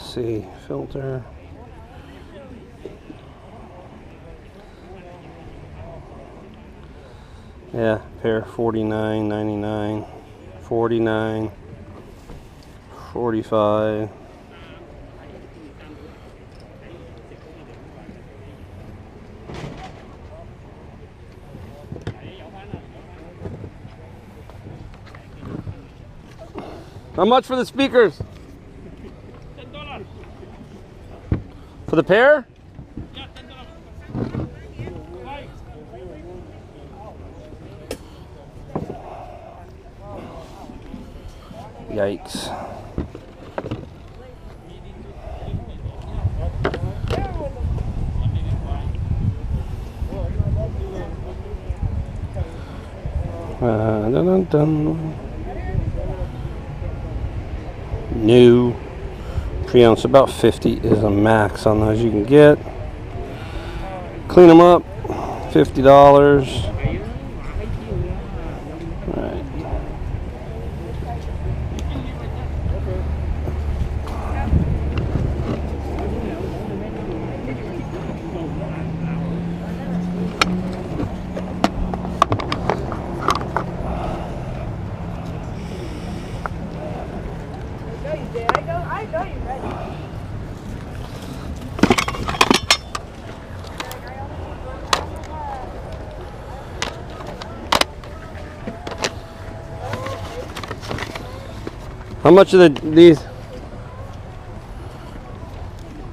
see, filter. Yeah, pair $49.99, $49, $45. How much for the speakers? $10. For the pair? Yeah, $10. Yikes. Dun, dun, dun. New pre-owned, about 50 is a max on those you can get. Clean them up, $50. Right. I know you're ready. How much are these?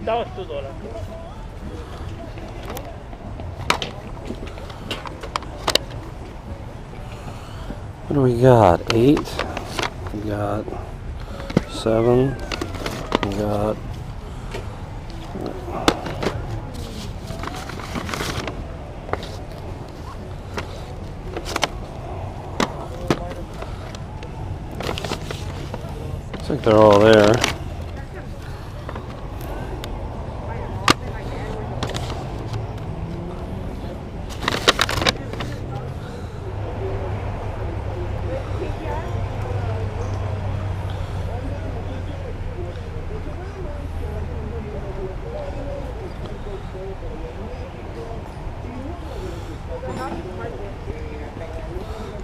That was $2. What do we got? 8. We got 7. We got looks like they're all there.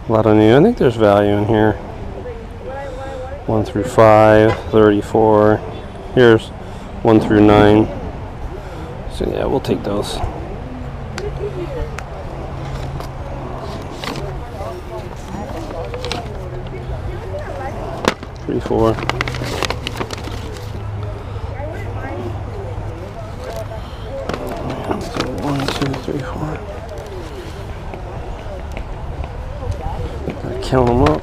A lot of new. I think there's value in here. 1 through 5, 34. Here's 1 through 9. So yeah, we'll take those. Three, 4. So 1, 2, 3, 4. Count them up.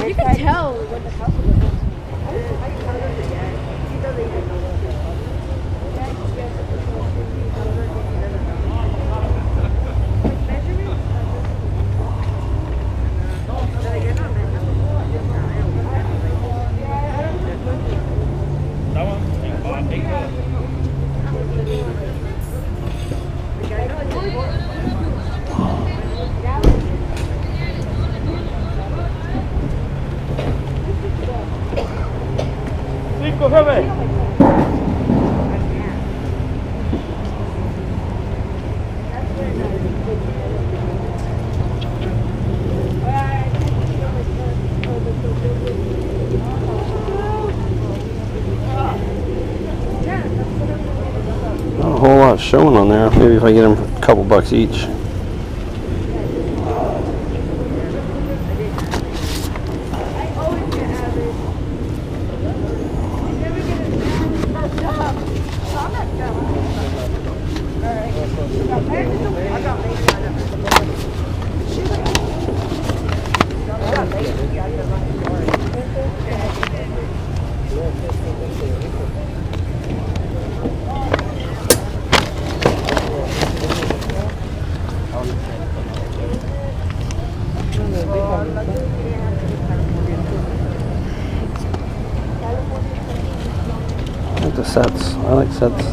You can tell when the house is built. Not a whole lot showing on there. Maybe if I get them for a couple bucks each. I like the sets. I like sets.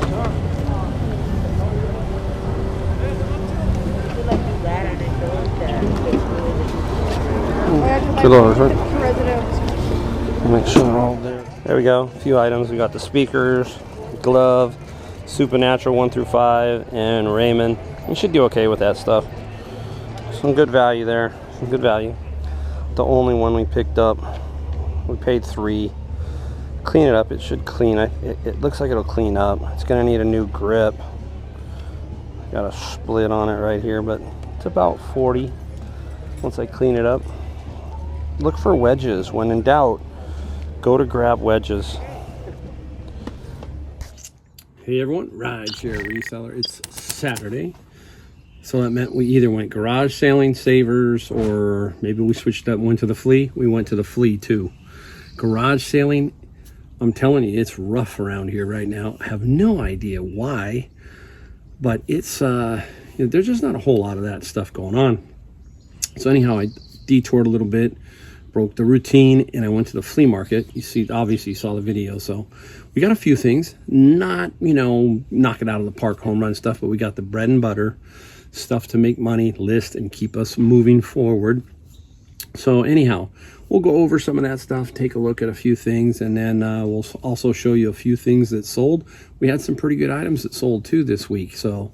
$2, right? President. Make sure they're all there. There we go. A few items. We got the speakers, glove, Supernatural 1 through 5, and Raymond. You should do okay with that stuff. Some good value there. Some good value. The only one we picked up, we paid $3. Clean it up. It should clean. It looks like it'll clean up. It's gonna need a new grip. Got a split on it right here, but it's about 40 once I clean it up. Look for wedges. When in doubt, go to grab wedges. Hey everyone, Rideshare Reseller. It's Saturday, so that meant we either went garage sailing, Savers, or maybe we switched up and went to the Flea. We went to the Flea too. Garage sailing, I'm telling you, it's rough around here right now. I have no idea why, but it's there's just not a whole lot of that stuff going on. So anyhow, I detoured a little bit, broke the routine, and I went to the flea market. You see, obviously you saw the video, so we got a few things. Not, you know, knock it out of the park, home run stuff, but we got the bread and butter stuff to make money, list, and keep us moving forward. So anyhow, we'll go over some of that stuff, take a look at a few things, and then we'll also show you a few things that sold. We had some pretty good items that sold too this week, so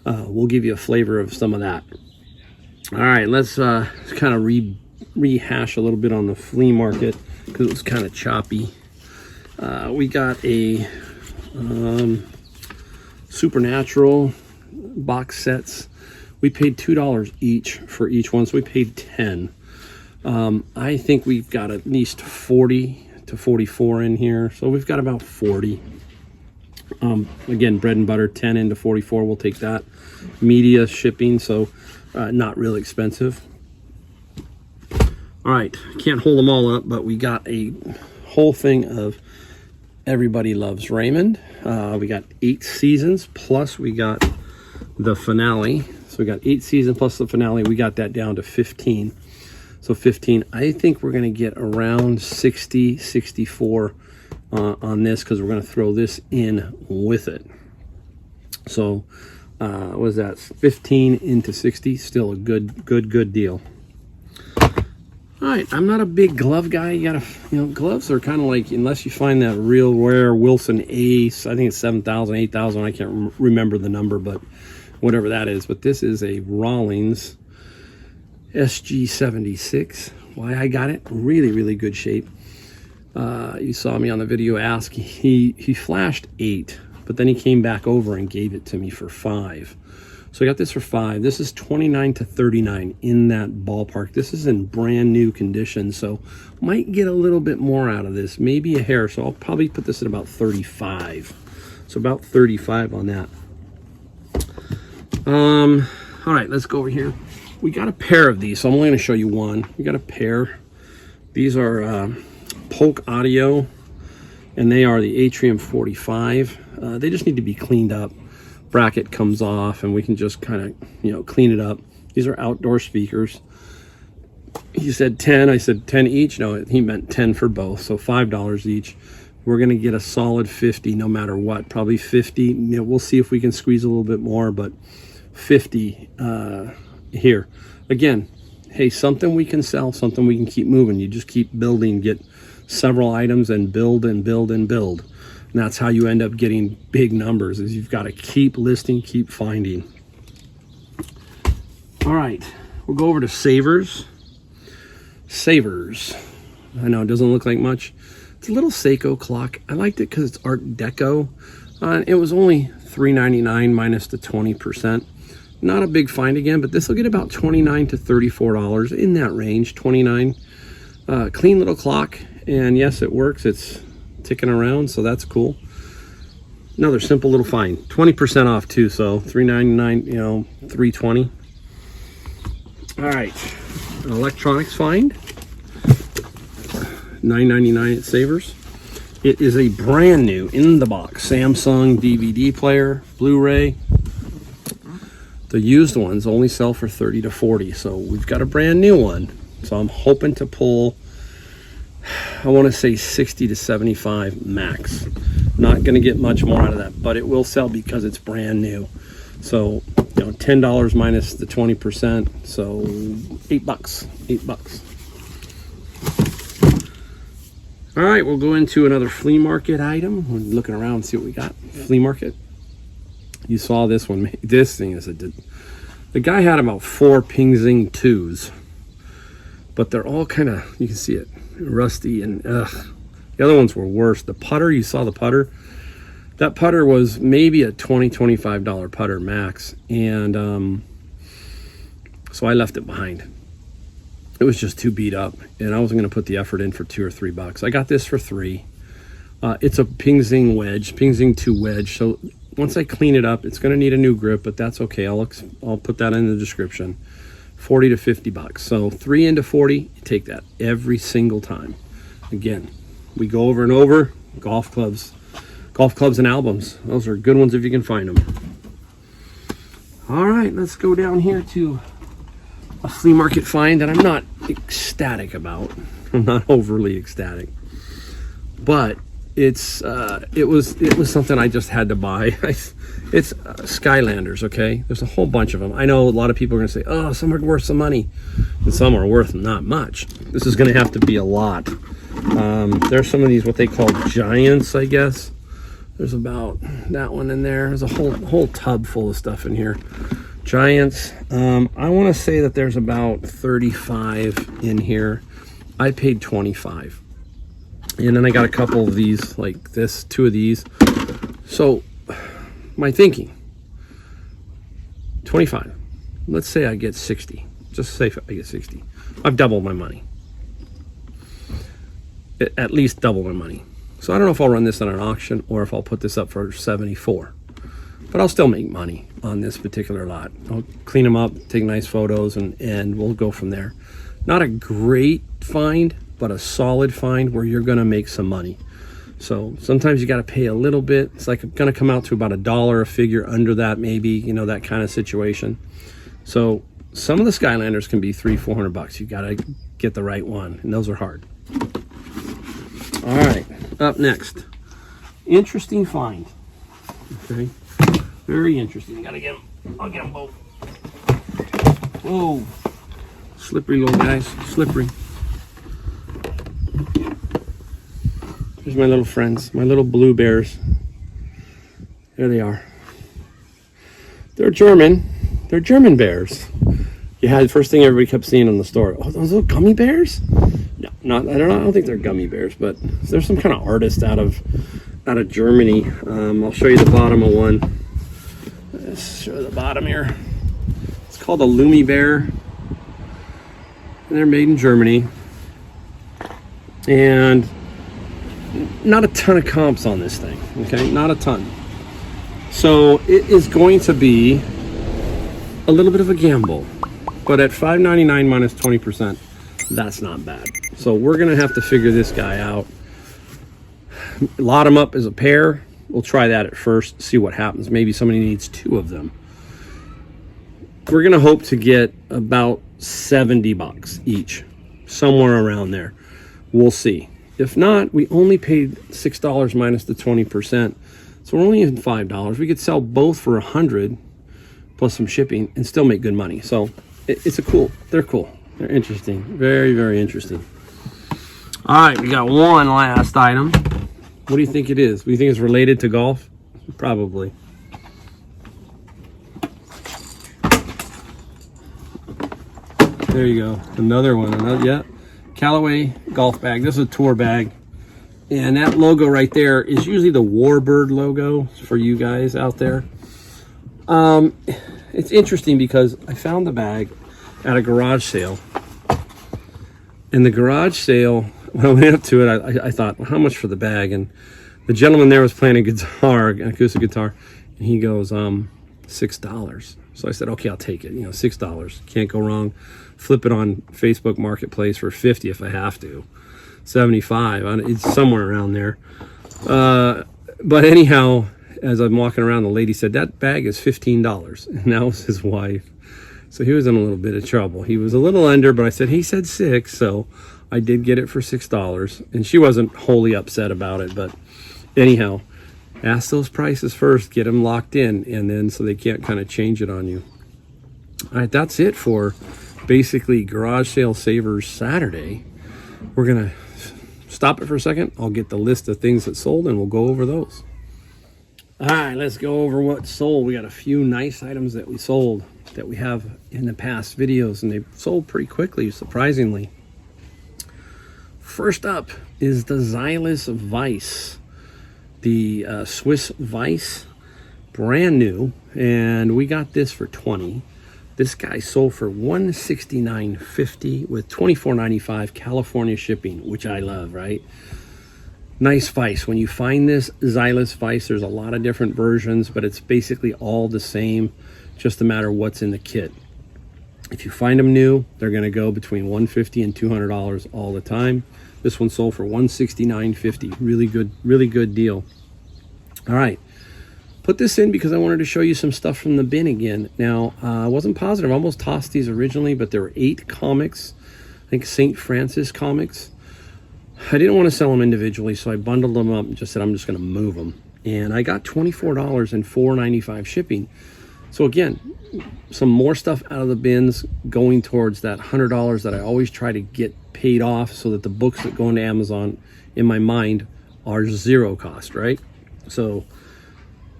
we'll give you a flavor of some of that. All right, let's kind of rehash a little bit on the flea market because it was kind of choppy. We got a Supernatural box sets. We paid $2 each for each one, so we paid 10. I think we've got at least 40 to 44 in here, so we've got about 40. Again, bread and butter, 10 into 44, we'll take that. Media shipping, so not real expensive. All right, can't hold them all up, but we got a whole thing of Everybody Loves Raymond. We got 8 seasons, plus we got the finale. So we got 8 seasons plus the finale. We got that down to 15. So 15, I think we're gonna get around 60, 64 on this, because we're gonna throw this in with it. So what was that, 15 into 60, still a good deal. All right, I'm not a big glove guy. You gotta, gloves are kind of like, unless you find that real rare Wilson Ace, I think it's 7,000, 8,000, I can't remember the number, but whatever that is. But this is a Rawlings SG76. Why I got it, really good shape. You saw me on the video ask, he flashed 8, but then he came back over and gave it to me for 5. So I got this for 5. This is 29 to 39 in that ballpark. This is in brand new condition, so might get a little bit more out of this, maybe a hair. So I'll probably put this at about 35. So about 35 on that. All right, let's go over here. We got a pair of these, so I'm only going to show you one. We got a pair. These are Polk Audio, and they are the Atrium 45. They just need to be cleaned up. Bracket comes off, and we can just kind of, clean it up. These are outdoor speakers. He said 10. I said 10 each. No, he meant 10 for both, so $5 each. We're going to get a solid 50 no matter what. Probably 50. We'll see if we can squeeze a little bit more, but 50 here. Again, hey, something we can sell, something we can keep moving. You just keep building, get several items and build and build and build. And that's how you end up getting big numbers, is you've got to keep listing, keep finding. All right, we'll go over to Savers. Savers. I know it doesn't look like much. It's a little Seiko clock. I liked it because it's Art Deco. It was only $3.99 minus the 20%. Not a big find again, but this will get about $29 to $34 in that range. 29. Clean little clock, and yes, it works. It's ticking around, so that's cool. Another simple little find. 20% off too, so $3.99, $3.20. All right, an electronics find. $9.99 at Savers. It is a brand new in the box Samsung DVD player, Blu-ray. The used ones only sell for 30 to 40, so we've got a brand new one. So I'm hoping to pull, I want to say 60 to 75 max. Not going to get much more out of that, but it will sell because it's brand new. So, $10 minus the 20%, so $8. $8. All right, we'll go into another flea market item. We're looking around and see what we got. Flea market. You saw this one. This thing is the guy had about 4 Ping Zing 2s, but they're all kind of, you can see it, rusty, and the other ones were worse. The putter, you saw the putter. That putter was maybe a $20, $25 putter max, and so I left it behind. It was just too beat up, and I wasn't going to put the effort in for $2 or $3. I got this for $3. It's a Ping Zing wedge, Ping Zing 2 wedge. So once I clean it up, it's going to need a new grip, but that's okay. I'll put that in the description. $40 to $50. So 3 into 40, you take that every single time. Again, we go over and over. Golf clubs and albums. Those are good ones if you can find them. All right, let's go down here to a flea market find that I'm not ecstatic about. I'm not overly ecstatic, but it was something I just had to buy. It's Skylanders. Okay, there's a whole bunch of them. I know a lot of people are gonna say, oh, some are worth some money and some are worth not much. This is gonna have to be a lot. There's some of these, what they call giants, I guess. There's about that one in there. There's a whole tub full of stuff in here. Giants. I want to say that there's about 35 in here. I paid 25, and then I got a couple of these like this, 2 of these. So my thinking, 25. Let's say I get 60. Just say I get 60. I've doubled my money. At least double my money. So I don't know if I'll run this on an auction or if I'll put this up for 74. But I'll still make money on this particular lot. I'll clean them up, take nice photos, and we'll go from there. Not a great find, but a solid find where you're gonna make some money. So sometimes you gotta pay a little bit. It's like gonna come out to about $1 a figure under that, maybe, you know, that kind of situation. So some of the Skylanders can be $300, $400. You gotta get the right one, and those are hard. All right, up next, interesting find. Okay. Very interesting. Gotta get them. I'll get them both. Whoa. Slippery little guys. Slippery. Here's my little friends. My little blue bears. There they are. They're German. They're German bears. You had the first thing everybody kept seeing in the store. Oh, those little gummy bears? No, I don't think they're gummy bears, but there's some kind of artist out of Germany. I'll show you the bottom of one. Let's show the bottom here. It's called a Hmmmm bear, and they're made in Germany. And not a ton of comps on this thing. Okay, not a ton. So it is going to be a little bit of a gamble, but at $5.99 minus 20%, that's not bad. So we're gonna have to figure this guy out. Lot them up as a pair. We'll try that at first, see what happens. Maybe somebody needs 2 of them. We're gonna hope to get about $70 each, somewhere around there. We'll see. If not, we only paid $6 minus the 20%, so we're only in $5. We could sell both for $100 plus some shipping and still make good money. So it's a cool. They're cool. They're interesting. Very, very interesting. All right, we got one last item. What do you think it is? Do you think it's related to golf? Probably. There you go. Another one. Yeah. Callaway golf bag. This is a tour bag. And that logo right there is usually the Warbird logo for you guys out there. It's interesting because I found the bag at a garage sale. And the garage sale, when I went up to it, I thought, well, how much for the bag? And the gentleman there was playing a guitar, an acoustic guitar, and he goes, $6. So I said, okay, I'll take it. You know, $6. Can't go wrong. Flip it on Facebook Marketplace for $50 if I have to. $75. It's somewhere around there. But anyhow, as I'm walking around, the lady said, that bag is $15. And that was his wife. So he was in a little bit of trouble. He was a little under, but I said, he said $6. So I did get it for $6. And she wasn't wholly upset about it. But anyhow, ask those prices first. Get them locked in. And then so they can't kind of change it on you. All right, that's it for basically Garage Sale Savers Saturday. We're going to stop it for a second. I'll get the list of things that sold and we'll go over those. All right, let's go over what sold. We got a few nice items that we sold that we have in the past videos, and they've sold pretty quickly, surprisingly. First up is the Xylus Vice, the Swiss Vice, brand new, and we got this for 20. This guy sold for $169.50 with $24.95 California shipping, which I love, right? Nice Vice. When you find this Xylus Vice, there's a lot of different versions, but it's basically all the same, just a matter of what's in the kit. If you find them new, they're going to go between $150 and $200 all the time. This one sold for $169.50. Really good deal. All right. Put this in because I wanted to show you some stuff from the bin again. Now, I wasn't positive. I almost tossed these originally, but there were 8 comics. I think St. Francis comics. I didn't want to sell them individually, so I bundled them up and just said I'm just going to move them. And I got $24 and $4.95 shipping. So again, some more stuff out of the bins going towards that $100 that I always try to get paid off so that the books that go into Amazon, in my mind, are 0 cost, right? So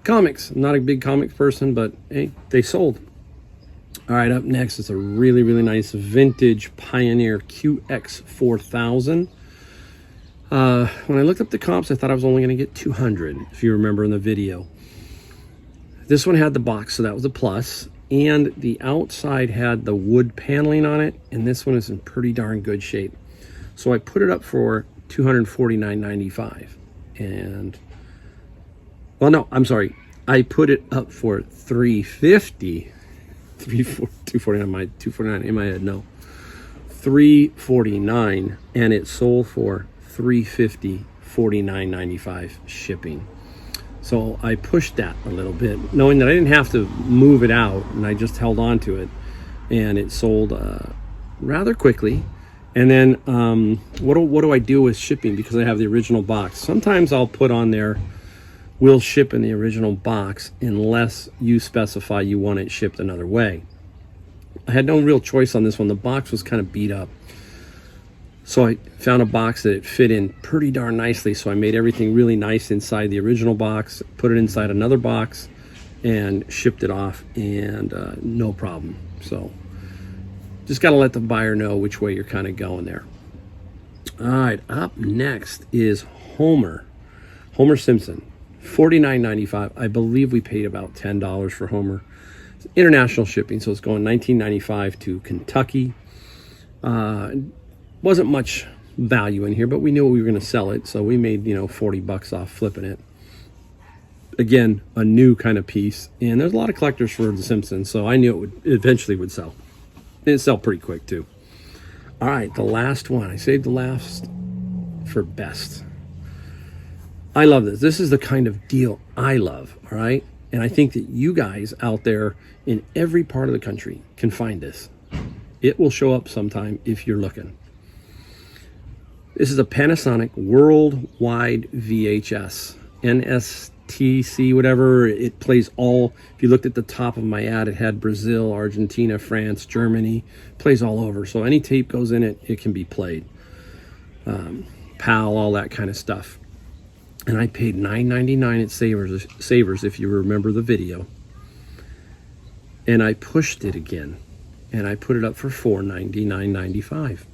comics, I'm not a big comics person, but hey, they sold. All right, up next is a really nice vintage Pioneer QX4000. When I looked up the comps, I thought I was only going to get 200, if you remember in the video. This one had the box, so that was a plus, and the outside had the wood paneling on it, and this one is in pretty darn good shape. So I put it up for $249.95, and well, no, I'm sorry, I put it up for $350. $249 in my head, no, $349, and it sold for $350, $49.95 shipping. So I pushed that a little bit, knowing that I didn't have to move it out, and I just held on to it, and it sold rather quickly. And then what do I do with shipping, because I have the original box? Sometimes I'll put on there, will ship in the original box unless you specify you want it shipped another way. I had no real choice on this one. The box was kind of beat up. So I found a box that it fit in pretty darn nicely. So I made everything really nice inside the original box, put it inside another box, and shipped it off, and no problem. So just got to let the buyer know which way you're kind of going there. All right, up next is Homer Simpson, $49.95. I believe we paid about $10 for Homer. It's international shipping, so it's going $19.95 to Kentucky. Wasn't much value in here, but we knew we were going to sell it, so we made, $40 off flipping it. Again, a new kind of piece, and there's a lot of collectors for the Simpsons, so I knew it eventually would sell. It sell pretty quick too. All right, the last one. I saved the last for best. I love this. This is the kind of deal I love, all right? And I think that you guys out there in every part of the country can find this. It will show up sometime if you're looking. This is a Panasonic Worldwide VHS, NSTC, whatever. It plays all, if you looked at the top of my ad, it had Brazil, Argentina, France, Germany, plays all over. So any tape goes in it, it can be played. PAL, all that kind of stuff. And I paid $9.99 at Savers, if you remember the video. And I pushed it again, and I put it up for $499.95.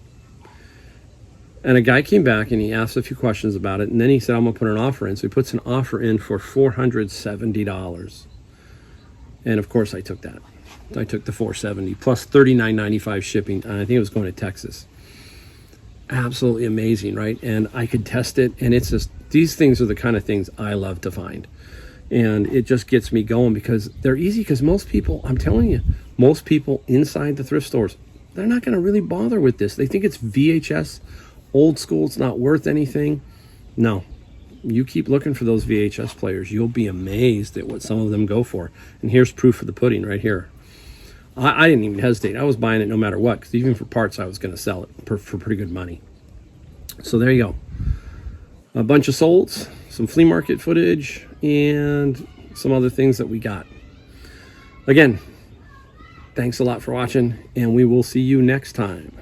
And a guy came back and he asked a few questions about it, and then he said, I'm gonna put an offer in. So he puts an offer in for $470. And of course I took that. I took the $470 plus $39.95 shipping, and I think it was going to Texas. Absolutely amazing, right? And I could test it, and it's just, these things are the kind of things I love to find. And it just gets me going because they're easy, because most people, I'm telling you, most people inside the thrift stores, they're not gonna really bother with this. They think it's VHS, old school, it's not worth anything. No, you keep looking for those VHS players. You'll be amazed at what some of them go for. And here's proof of the pudding right here. I didn't even hesitate. I was buying it no matter what, because even for parts, I was going to sell it for pretty good money. So there you go. A bunch of solds, some flea market footage, and some other things that we got. Again, thanks a lot for watching, and we will see you next time.